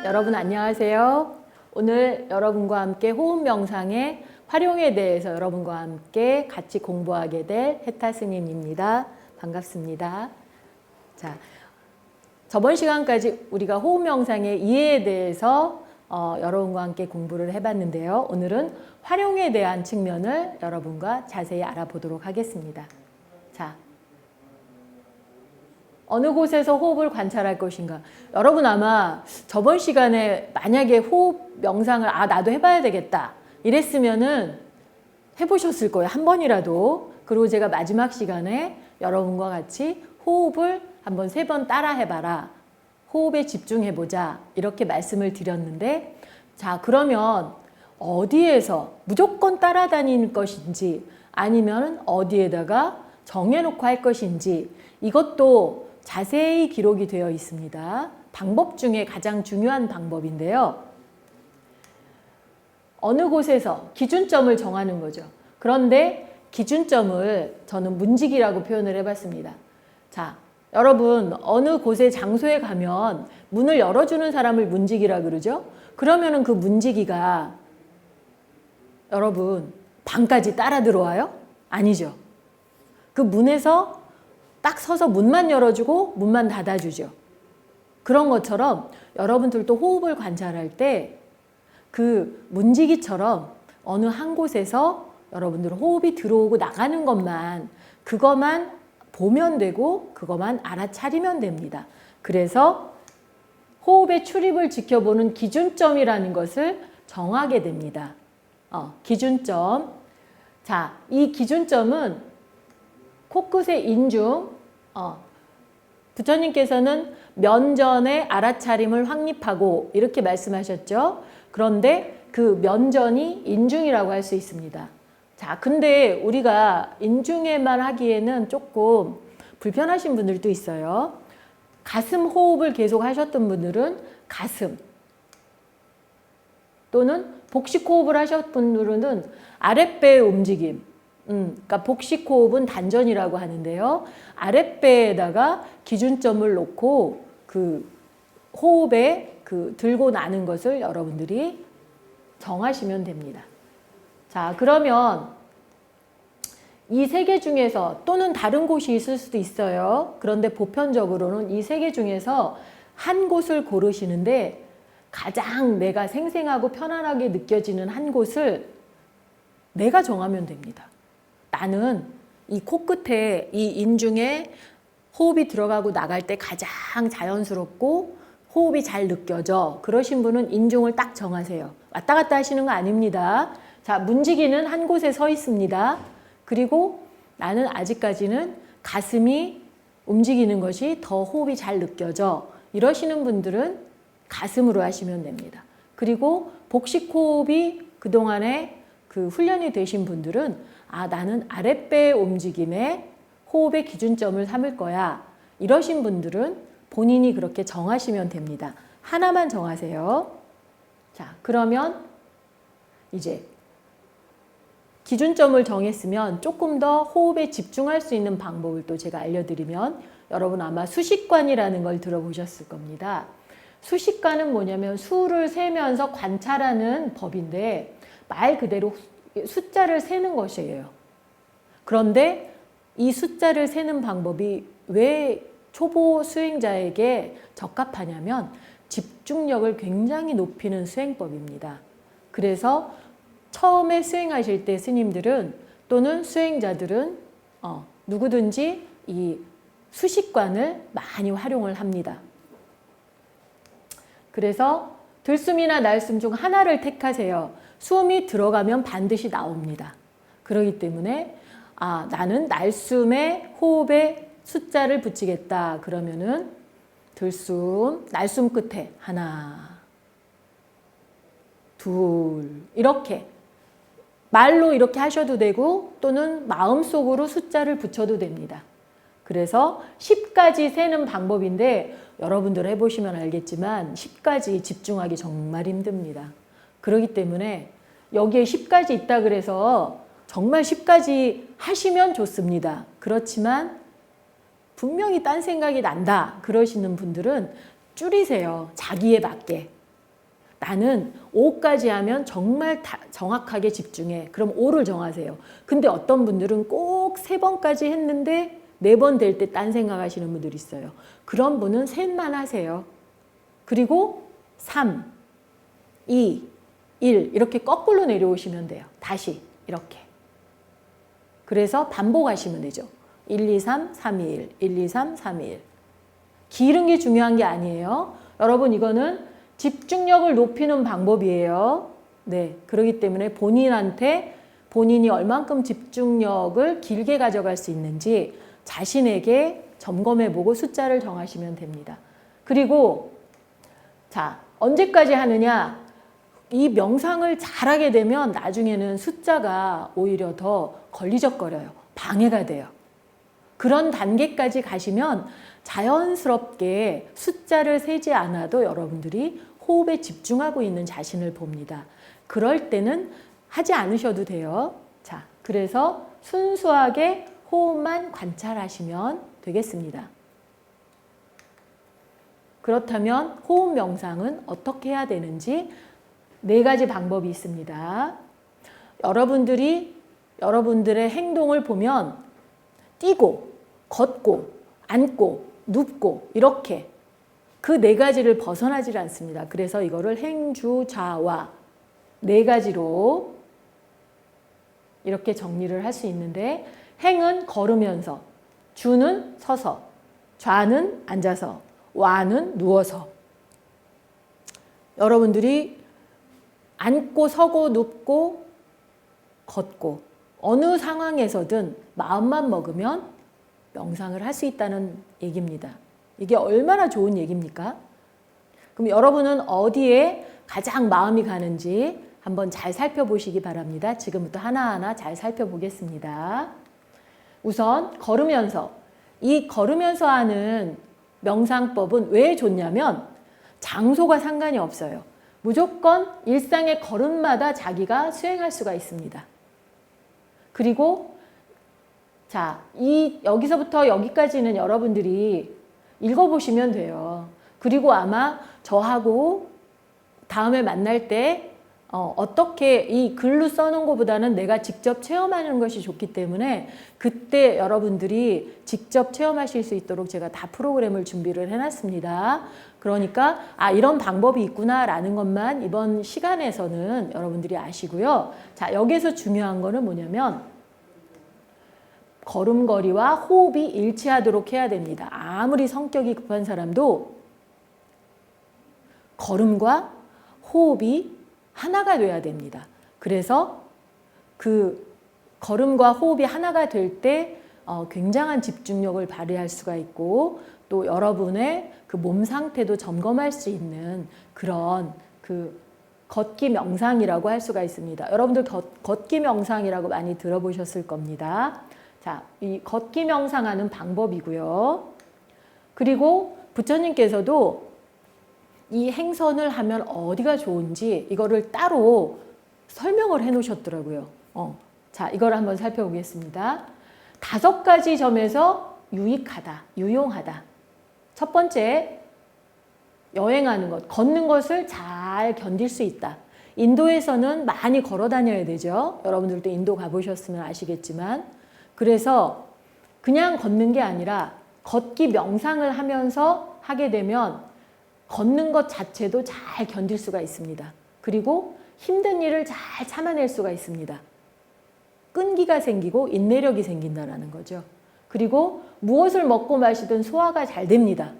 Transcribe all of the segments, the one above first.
여러분 안녕하세요. 오늘 여러분과 함께 호흡 명상의 활용에 대해서 여러분과 함께 같이 공부하게 될 혜타 스님입니다. 반갑습니다. 자, 저번 시간까지 우리가 호흡 명상의 이해에 대해서 여러분과 함께 공부를 해봤는데요. 오늘은 활용에 대한 측면을 여러분과 자세히 알아보도록 하겠습니다. 자, 어느 곳에서 호흡을 관찰할 것인가. 여러분 아마 저번 시간에 만약에 호흡 명상을 나도 해봐야 되겠다 이랬으면은 해보셨을 거예요. 한 번이라도. 그리고 제가 마지막 시간에 여러분과 같이 호흡을 한번 3번 따라 해봐라. 호흡에 집중해보자. 이렇게 말씀을 드렸는데, 자, 그러면 어디에서 무조건 따라다니는 것인지 아니면 어디에다가 정해놓고 할 것인지 이것도 자세히 기록이 되어 있습니다. 방법 중에 가장 중요한 방법인데요. 어느 곳에서 기준점을 정하는 거죠. 그런데 기준점을 저는 문지기라고 표현을 해봤습니다. 자, 여러분 어느 곳에 장소에 가면 문을 열어주는 사람을 문지기라 그러죠. 그러면은 그 문지기가 여러분 방까지 따라 들어와요? 아니죠. 그 문에서 딱 서서 문만 열어주고 문만 닫아주죠. 그런 것처럼 여러분들도 호흡을 관찰할 때 그 문지기처럼 어느 한 곳에서 여러분들 호흡이 들어오고 나가는 것만 그것만 보면 되고 그것만 알아차리면 됩니다. 그래서 호흡의 출입을 지켜보는 기준점이라는 것을 정하게 됩니다. 기준점. 자, 이 기준점은 코끝의 인중, 부처님께서는 면전의 알아차림을 확립하고 이렇게 말씀하셨죠. 그런데 그 면전이 인중이라고 할 수 있습니다. 자, 근데 우리가 인중에만 하기에는 조금 불편하신 분들도 있어요. 가슴 호흡을 계속 하셨던 분들은 가슴 또는 복식 호흡을 하셨던 분들은 아랫배의 움직임. 그러니까 복식 호흡은 단전이라고 하는데요. 아랫배에다가 기준점을 놓고 그 호흡에 그 들고 나는 것을 여러분들이 정하시면 됩니다. 자, 그러면 이 3개 중에서 또는 다른 곳이 있을 수도 있어요. 그런데 보편적으로는 이 3개 중에서 한 곳을 고르시는데 가장 내가 생생하고 편안하게 느껴지는 한 곳을 내가 정하면 됩니다. 나는 이 코끝에 이 인중에 호흡이 들어가고 나갈 때 가장 자연스럽고 호흡이 잘 느껴져. 그러신 분은 인중을 딱 정하세요. 왔다 갔다 하시는 거 아닙니다. 자, 문지기는 한 곳에 서 있습니다. 그리고 나는 아직까지는 가슴이 움직이는 것이 더 호흡이 잘 느껴져. 이러시는 분들은 가슴으로 하시면 됩니다. 그리고 복식 호흡이 그동안에 그 훈련이 되신 분들은 나는 아랫배의 움직임에 호흡의 기준점을 삼을 거야. 이러신 분들은 본인이 그렇게 정하시면 됩니다. 하나만 정하세요. 자, 그러면 이제 기준점을 정했으면 조금 더 호흡에 집중할 수 있는 방법을 또 제가 알려드리면 여러분 아마 수식관이라는 걸 들어보셨을 겁니다. 수식관은 뭐냐면 수를 세면서 관찰하는 법인데 말 그대로 숫자를 세는 것이에요. 그런데 이 숫자를 세는 방법이 왜 초보 수행자에게 적합하냐면 집중력을 굉장히 높이는 수행법입니다. 그래서 처음에 수행하실 때 스님들은 또는 수행자들은 누구든지 이 수식관을 많이 활용을 합니다. 그래서 들숨이나 날숨 중 하나를 택하세요. 숨이 들어가면 반드시 나옵니다. 그렇기 때문에 나는 날숨에 호흡에 숫자를 붙이겠다. 그러면은 들숨, 날숨 끝에 하나, 둘 이렇게 말로 이렇게 하셔도 되고 또는 마음속으로 숫자를 붙여도 됩니다. 그래서 10까지 세는 방법인데 여러분들 해보시면 알겠지만 10까지 집중하기 정말 힘듭니다. 그렇기 때문에 여기에 10까지 있다 그래서 정말 10까지 하시면 좋습니다. 그렇지만 분명히 딴 생각이 난다 그러시는 분들은 줄이세요. 자기에 맞게. 나는 5까지 하면 정말 정확하게 집중해. 그럼 5를 정하세요. 근데 어떤 분들은 꼭 3번까지 했는데 4번 될 때 딴 생각하시는 분들이 있어요. 그런 분은 셋만 하세요. 그리고 3, 2, 1 이렇게 거꾸로 내려오시면 돼요. 다시 이렇게. 그래서 반복하시면 되죠. 1, 2, 3, 3, 2, 1, 1, 2, 3, 3, 2, 1. 길은 게 중요한 게 아니에요. 여러분 이거는 집중력을 높이는 방법이에요. 네, 그렇기 때문에 본인이 얼만큼 집중력을 길게 가져갈 수 있는지 자신에게 점검해보고 숫자를 정하시면 됩니다. 그리고 자, 언제까지 하느냐? 이 명상을 잘하게 되면 나중에는 숫자가 오히려 더 걸리적거려요. 방해가 돼요. 그런 단계까지 가시면 자연스럽게 숫자를 세지 않아도 여러분들이 호흡에 집중하고 있는 자신을 봅니다. 그럴 때는 하지 않으셔도 돼요. 자, 그래서 순수하게 호흡만 관찰하시면 되겠습니다. 그렇다면 호흡 명상은 어떻게 해야 되는지 4가지 방법이 있습니다. 여러분들의 행동을 보면 뛰고, 걷고, 앉고, 눕고 이렇게 그 4가지를 벗어나질 않습니다. 그래서 이거를 행주좌와 4가지로 이렇게 정리를 할 수 있는데 행은 걸으면서, 주는 서서, 좌는 앉아서, 와는 누워서. 여러분들이 앉고 서고 눕고 걷고 어느 상황에서든 마음만 먹으면 명상을 할 수 있다는 얘기입니다. 이게 얼마나 좋은 얘기입니까? 그럼 여러분은 어디에 가장 마음이 가는지 한번 잘 살펴보시기 바랍니다. 지금부터 하나하나 잘 살펴보겠습니다. 우선 걸으면서, 이 걸으면서 하는 명상법은 왜 좋냐면 장소가 상관이 없어요. 무조건 일상의 걸음마다 자기가 수행할 수가 있습니다. 그리고 자, 여기서부터 여기까지는 여러분들이 읽어보시면 돼요. 그리고 아마 저하고 다음에 만날 때 어떻게 이 글로 써놓은 것보다는 내가 직접 체험하는 것이 좋기 때문에 그때 여러분들이 직접 체험하실 수 있도록 제가 다 프로그램을 준비를 해놨습니다. 그러니까 이런 방법이 있구나라는 것만 이번 시간에서는 여러분들이 아시고요. 자, 여기서 중요한 거는 뭐냐면 걸음걸이와 호흡이 일치하도록 해야 됩니다. 아무리 성격이 급한 사람도 걸음과 호흡이 하나가 돼야 됩니다. 그래서 그 걸음과 호흡이 하나가 될 때 굉장한 집중력을 발휘할 수가 있고 또 여러분의 그 몸 상태도 점검할 수 있는 그런 그 걷기 명상이라고 할 수가 있습니다. 여러분들 걷기 명상이라고 많이 들어보셨을 겁니다. 자, 이 걷기 명상하는 방법이고요. 그리고 부처님께서도 이 행선을 하면 어디가 좋은지 이거를 따로 설명을 해 놓으셨더라고요. 자, 이걸 한번 살펴보겠습니다. 5가지 점에서 유익하다, 유용하다. 첫 번째, 여행하는 것, 걷는 것을 잘 견딜 수 있다. 인도에서는 많이 걸어 다녀야 되죠. 여러분들도 인도 가보셨으면 아시겠지만. 그래서 그냥 걷는 게 아니라 걷기 명상을 하면서 하게 되면 걷는 것 자체도 잘 견딜 수가 있습니다. 그리고 힘든 일을 잘 참아낼 수가 있습니다. 끈기가 생기고 인내력이 생긴다는 거죠. 그리고 무엇을 먹고 마시든 소화가 잘 됩니다.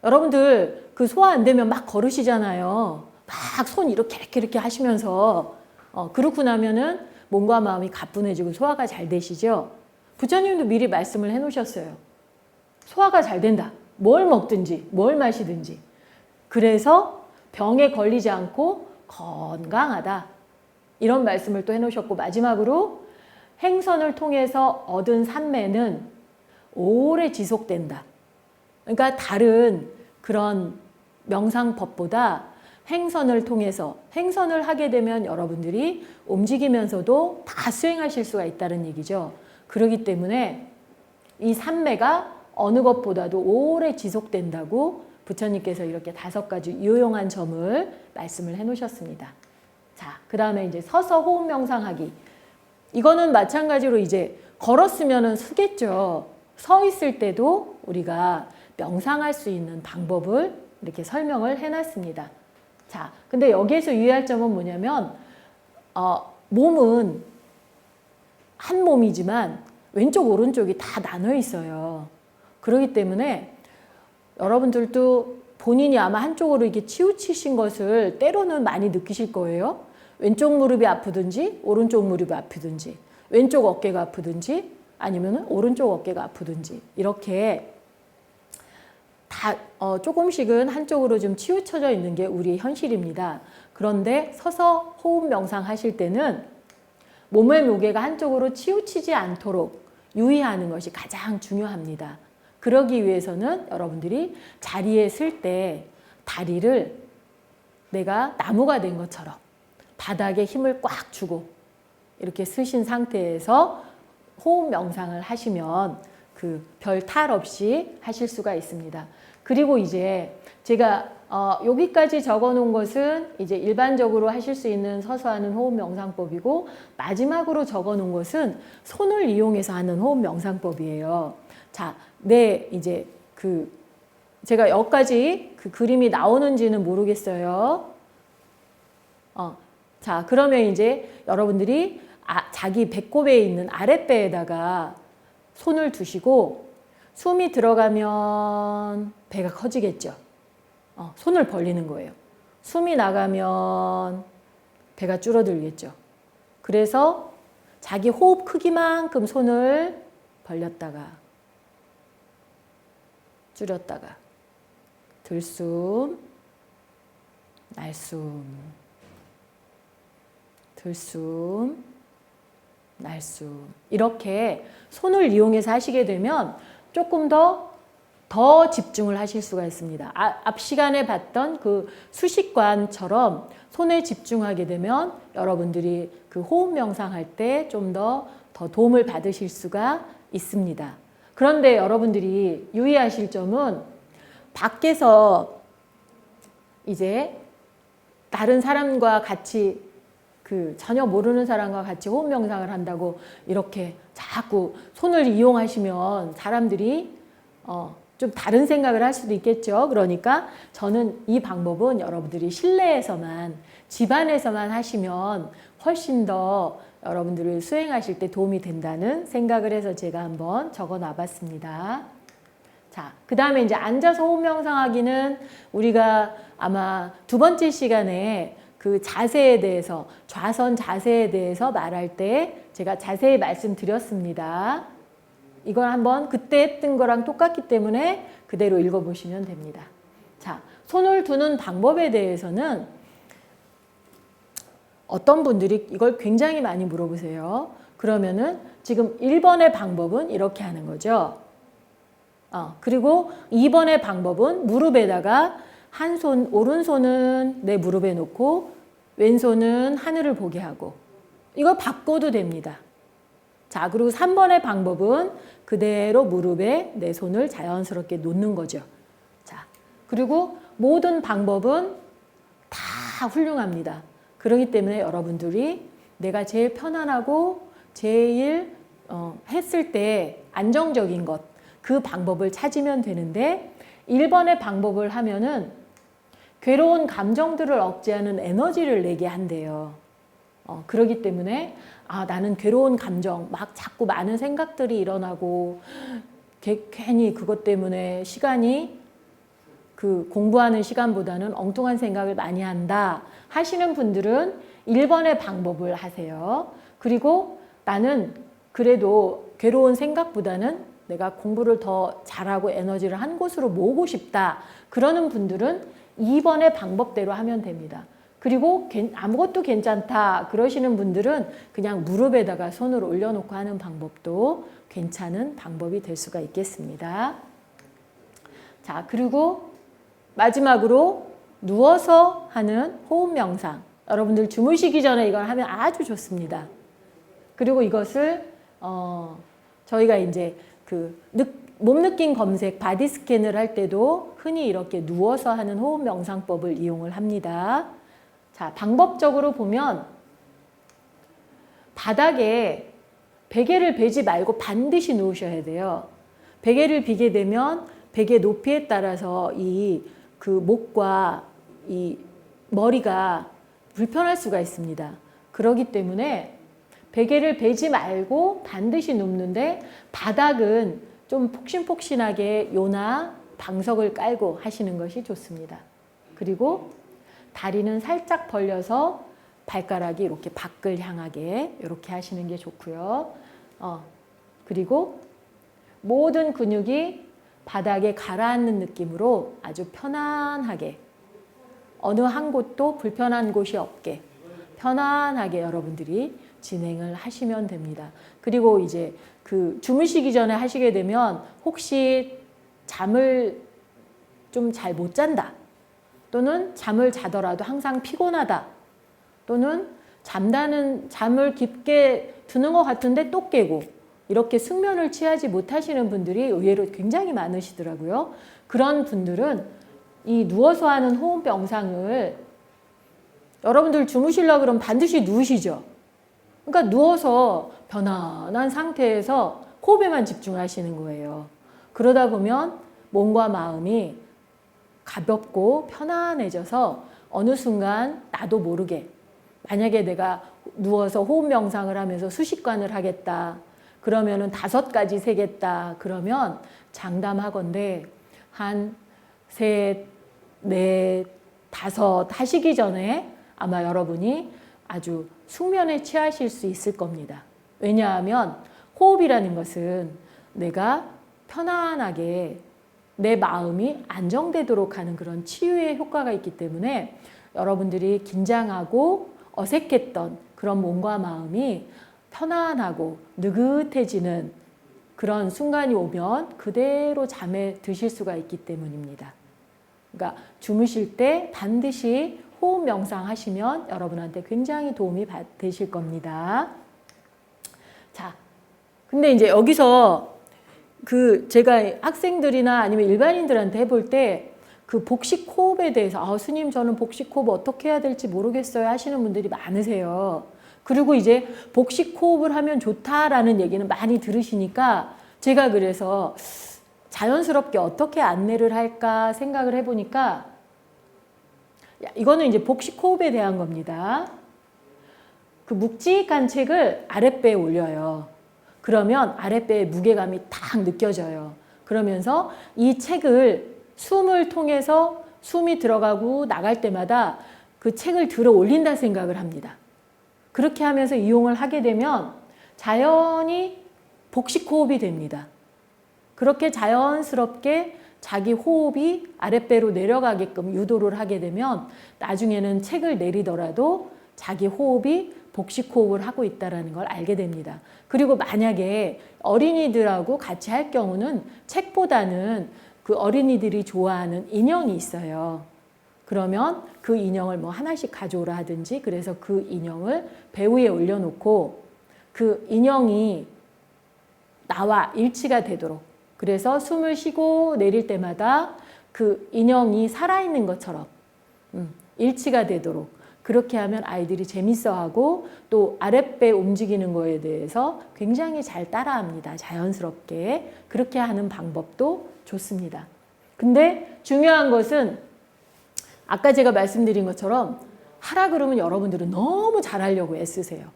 여러분들 그 소화 안 되면 막 걸으시잖아요. 막 손 이렇게 하시면서 그렇고 나면은 몸과 마음이 가뿐해지고 소화가 잘 되시죠. 부처님도 미리 말씀을 해놓으셨어요. 소화가 잘 된다. 뭘 먹든지 뭘 마시든지. 그래서 병에 걸리지 않고 건강하다. 이런 말씀을 또 해놓으셨고 마지막으로 행선을 통해서 얻은 산매는 오래 지속된다. 그러니까 다른 그런 명상법보다 행선을 통해서 행선을 하게 되면 여러분들이 움직이면서도 다 수행하실 수가 있다는 얘기죠. 그렇기 때문에 이 산매가 어느 것보다도 오래 지속된다고 부처님께서 이렇게 5가지 유용한 점을 말씀을 해 놓으셨습니다. 자, 그 다음에 이제 서서 호흡 명상하기. 이거는 마찬가지로 이제 걸었으면은 서겠죠. 서 있을 때도 우리가 명상할 수 있는 방법을 이렇게 설명을 해 놨습니다. 자, 근데 여기에서 유의할 점은 뭐냐면, 몸은 한 몸이지만 왼쪽, 오른쪽이 다 나눠 있어요. 그렇기 때문에 여러분들도 본인이 아마 한쪽으로 이렇게 치우치신 것을 때로는 많이 느끼실 거예요. 왼쪽 무릎이 아프든지, 오른쪽 무릎이 아프든지, 왼쪽 어깨가 아프든지, 아니면 오른쪽 어깨가 아프든지, 이렇게 다 조금씩은 한쪽으로 좀 치우쳐져 있는 게 우리의 현실입니다. 그런데 서서 호흡 명상 하실 때는 몸의 무게가 한쪽으로 치우치지 않도록 유의하는 것이 가장 중요합니다. 그러기 위해서는 여러분들이 자리에 쓸 때 다리를 내가 나무가 된 것처럼 바닥에 힘을 꽉 주고 이렇게 쓰신 상태에서 호흡 명상을 하시면 그 별 탈 없이 하실 수가 있습니다. 그리고 이제 제가 여기까지 적어 놓은 것은 이제 일반적으로 하실 수 있는 서서 하는 호흡 명상법이고, 마지막으로 적어 놓은 것은 손을 이용해서 하는 호흡 명상법이에요. 자, 이제 제가 여기까지 그 그림이 나오는지는 모르겠어요. 자, 그러면 이제 여러분들이 자기 배꼽에 있는 아랫배에다가 손을 두시고, 숨이 들어가면 배가 커지겠죠. 손을 벌리는 거예요. 숨이 나가면 배가 줄어들겠죠. 그래서 자기 호흡 크기만큼 손을 벌렸다가 줄였다가 들숨, 날숨, 들숨, 날숨, 이렇게 손을 이용해서 하시게 되면 조금 더 집중을 하실 수가 있습니다. 앞 시간에 봤던 그 수식관처럼 손에 집중하게 되면 여러분들이 그 호흡 명상할 때 좀 더 도움을 받으실 수가 있습니다. 그런데 여러분들이 유의하실 점은, 밖에서 이제 다른 사람과 같이 전혀 모르는 사람과 같이 호흡 명상을 한다고 이렇게 자꾸 손을 이용하시면 사람들이 좀 다른 생각을 할 수도 있겠죠. 그러니까 저는 이 방법은 여러분들이 실내에서만, 집안에서만 하시면 훨씬 더 여러분들을 수행하실 때 도움이 된다는 생각을 해서 제가 한번 적어 놔봤습니다. 자, 그 다음에 이제 앉아서 호흡 명상하기는 우리가 아마 2번째 시간에 그 자세에 대해서, 좌선 자세에 대해서 말할 때 제가 자세히 말씀드렸습니다. 이걸 한번 그때 했던 거랑 똑같기 때문에 그대로 읽어보시면 됩니다. 자, 손을 두는 방법에 대해서는 어떤 분들이 이걸 굉장히 많이 물어보세요. 그러면은 지금 1번의 방법은 이렇게 하는 거죠. 그리고 2번의 방법은 무릎에다가 한 손, 오른손은 내 무릎에 놓고 왼손은 하늘을 보게 하고, 이거 바꿔도 됩니다. 자, 그리고 3번의 방법은 그대로 무릎에 내 손을 자연스럽게 놓는 거죠. 자, 그리고 모든 방법은 다 훌륭합니다. 그렇기 때문에 여러분들이 내가 제일 편안하고 제일 했을 때 안정적인 것, 그 방법을 찾으면 되는데, 1번의 방법을 하면은 괴로운 감정들을 억제하는 에너지를 내게 한대요. 그렇기 때문에 나는 괴로운 감정, 막 자꾸 많은 생각들이 일어나고 괜히 그것 때문에 시간이 공부하는 시간보다는 엉뚱한 생각을 많이 한다 하시는 분들은 1번의 방법을 하세요. 그리고 나는 그래도 괴로운 생각보다는 내가 공부를 더 잘하고 에너지를 한 곳으로 모으고 싶다 그러는 분들은 2번의 방법대로 하면 됩니다. 그리고 아무것도 괜찮다 그러시는 분들은 그냥 무릎에다가 손을 올려놓고 하는 방법도 괜찮은 방법이 될 수가 있겠습니다. 자, 그리고 마지막으로 누워서 하는 호흡 명상. 여러분들 주무시기 전에 이걸 하면 아주 좋습니다. 그리고 이것을 저희가 이제 몸느낌 검색, 바디 스캔을 할 때도 흔히 이렇게 누워서 하는 호흡 명상법을 이용을 합니다. 자, 방법적으로 보면 바닥에 베개를 베지 말고 반드시 누우셔야 돼요. 베개를 비게 되면 베개 높이에 따라서 그 목과 이 머리가 불편할 수가 있습니다. 그렇기 때문에 베개를 베지 말고 반드시 눕는데 바닥은 좀 폭신폭신하게 요나 방석을 깔고 하시는 것이 좋습니다. 그리고 다리는 살짝 벌려서 발가락이 이렇게 밖을 향하게 이렇게 하시는 게 좋고요. 그리고 모든 근육이 바닥에 가라앉는 느낌으로 아주 편안하게 어느 한 곳도 불편한 곳이 없게 편안하게 여러분들이 진행을 하시면 됩니다. 그리고 이제 그 주무시기 전에 하시게 되면 혹시 잠을 좀 잘 못 잔다 또는 잠을 자더라도 항상 피곤하다 또는 잠을 깊게 드는 것 같은데 또 깨고 이렇게 숙면을 취하지 못하시는 분들이 의외로 굉장히 많으시더라고요. 그런 분들은 이 누워서 하는 호흡 명상을 여러분들 주무시려고 그러면 반드시 누우시죠. 그러니까 누워서 편안한 상태에서 호흡에만 집중하시는 거예요. 그러다 보면 몸과 마음이 가볍고 편안해져서 어느 순간 나도 모르게 만약에 내가 누워서 호흡 명상을 하면서 수식관을 하겠다. 그러면은 5가지 세겠다. 그러면 장담하건대 한 3, 4, 5 하시기 전에 아마 여러분이 아주 숙면에 취하실 수 있을 겁니다. 왜냐하면 호흡이라는 것은 내가 편안하게 내 마음이 안정되도록 하는 그런 치유의 효과가 있기 때문에 여러분들이 긴장하고 어색했던 그런 몸과 마음이 편안하고 느긋해지는 그런 순간이 오면 그대로 잠에 드실 수가 있기 때문입니다. 그러니까 주무실 때 반드시 호흡 명상 하시면 여러분한테 굉장히 도움이 되실 겁니다. 자, 근데 이제 여기서 제가 학생들이나 아니면 일반인들한테 해볼 때 그 복식 호흡에 대해서 스님 저는 복식 호흡 어떻게 해야 될지 모르겠어요 하시는 분들이 많으세요. 그리고 이제 복식 호흡을 하면 좋다라는 얘기는 많이 들으시니까 제가 그래서 자연스럽게 어떻게 안내를 할까 생각을 해보니까 이거는 이제 복식 호흡에 대한 겁니다. 그 묵직한 책을 아랫배에 올려요. 그러면 아랫배에 무게감이 딱 느껴져요. 그러면서 이 책을 숨을 통해서 숨이 들어가고 나갈 때마다 그 책을 들어 올린다 생각을 합니다. 그렇게 하면서 이용을 하게 되면 자연히 복식 호흡이 됩니다. 그렇게 자연스럽게 자기 호흡이 아랫배로 내려가게끔 유도를 하게 되면 나중에는 책을 내리더라도 자기 호흡이 복식 호흡을 하고 있다는 걸 알게 됩니다. 그리고 만약에 어린이들하고 같이 할 경우는 책보다는 그 어린이들이 좋아하는 인형이 있어요. 그러면 그 인형을 뭐 하나씩 가져오라 하든지 그래서 그 인형을 배 위에 올려놓고 그 인형이 나와 일치가 되도록 그래서 숨을 쉬고 내릴 때마다 그 인형이 살아있는 것처럼 일치가 되도록 그렇게 하면 아이들이 재밌어하고 또 아랫배 움직이는 거에 대해서 굉장히 잘 따라합니다. 자연스럽게. 그렇게 하는 방법도 좋습니다. 근데 중요한 것은 아까 제가 말씀드린 것처럼 하라 그러면 여러분들은 너무 잘하려고 애쓰세요.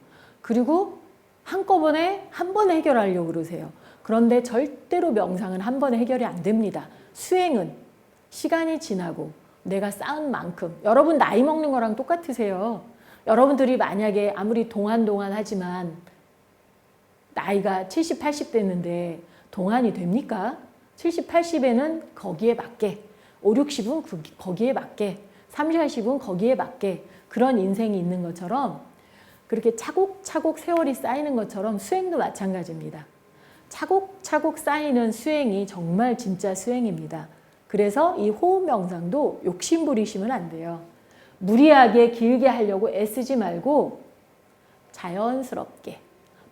그리고 한꺼번에 한 번에 해결하려고 그러세요. 그런데 절대로 명상은 한 번에 해결이 안 됩니다. 수행은 시간이 지나고 내가 쌓은 만큼 여러분 나이 먹는 거랑 똑같으세요. 여러분들이 만약에 아무리 동안 하지만 나이가 70, 80 됐는데 동안이 됩니까? 70, 80에는 거기에 맞게 5, 60은 거기에 맞게 30, 40은 거기에 맞게 그런 인생이 있는 것처럼 그렇게 차곡차곡 세월이 쌓이는 것처럼 수행도 마찬가지입니다. 차곡차곡 쌓이는 수행이 정말 진짜 수행입니다. 그래서 이 호흡 명상도 욕심 부리시면 안 돼요. 무리하게 길게 하려고 애쓰지 말고 자연스럽게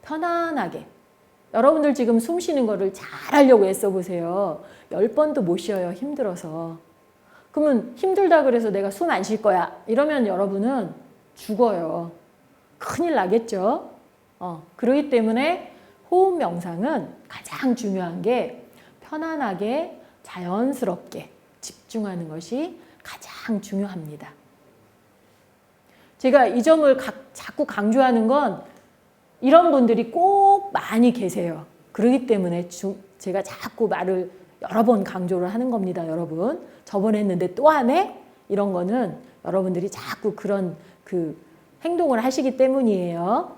편안하게 여러분들 지금 숨 쉬는 거를 잘 하려고 애써 보세요. 10번도 못 쉬어요. 힘들어서. 그러면 힘들다 그래서 내가 숨 안 쉴 거야. 이러면 여러분은 죽어요. 큰일 나겠죠. 그렇기 때문에 호흡 명상은 가장 중요한 게 편안하게 자연스럽게 집중하는 것이 가장 중요합니다. 제가 이 점을 자꾸 강조하는 건 이런 분들이 꼭 많이 계세요. 그렇기 때문에 제가 자꾸 말을 여러 번 강조를 하는 겁니다, 여러분. 저번에 했는데 또 하네? 이런 거는 여러분들이 자꾸 그런 행동을 하시기 때문이에요.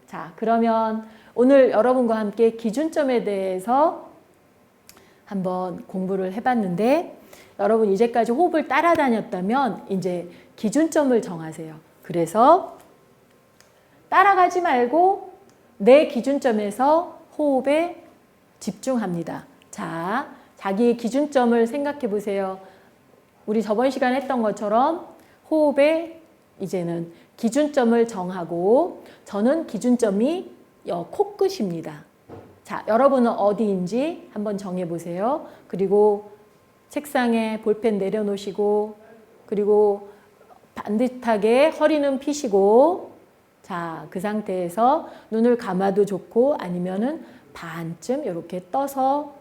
자, 그러면 오늘 여러분과 함께 기준점에 대해서 한번 공부를 해봤는데 여러분 이제까지 호흡을 따라다녔다면 이제 기준점을 정하세요. 그래서 따라가지 말고 내 기준점에서 호흡에 집중합니다. 자, 자기의 기준점을 생각해 보세요. 우리 저번 시간에 했던 것처럼 호흡에 이제는 기준점을 정하고 저는 기준점이 코끝입니다. 자, 여러분은 어디인지 한번 정해 보세요. 그리고 책상에 볼펜 내려놓으시고 그리고 반듯하게 허리는 피시고 자, 그 상태에서 눈을 감아도 좋고 아니면은 반쯤 이렇게 떠서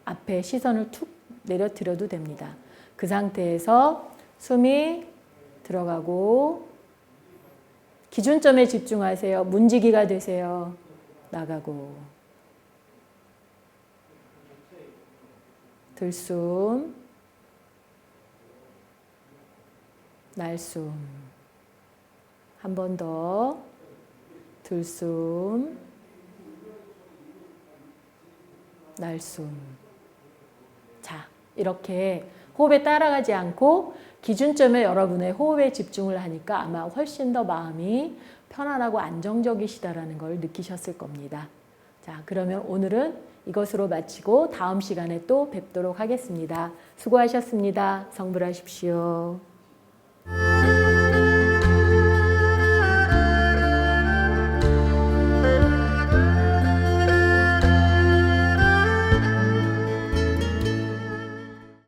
앞에 시선을 툭 내려드려도 됩니다. 그 상태에서 숨이 들어가고 기준점에 집중하세요. 문지기가 되세요. 나가고 들숨 날숨 한 번 더 들숨 날숨. 자, 이렇게 호흡에 따라가지 않고 기준점에 여러분의 호흡에 집중을 하니까 아마 훨씬 더 마음이 편안하고 안정적이시다라는 걸 느끼셨을 겁니다. 자, 그러면 오늘은 이것으로 마치고 다음 시간에 또 뵙도록 하겠습니다. 수고하셨습니다. 성불하십시오.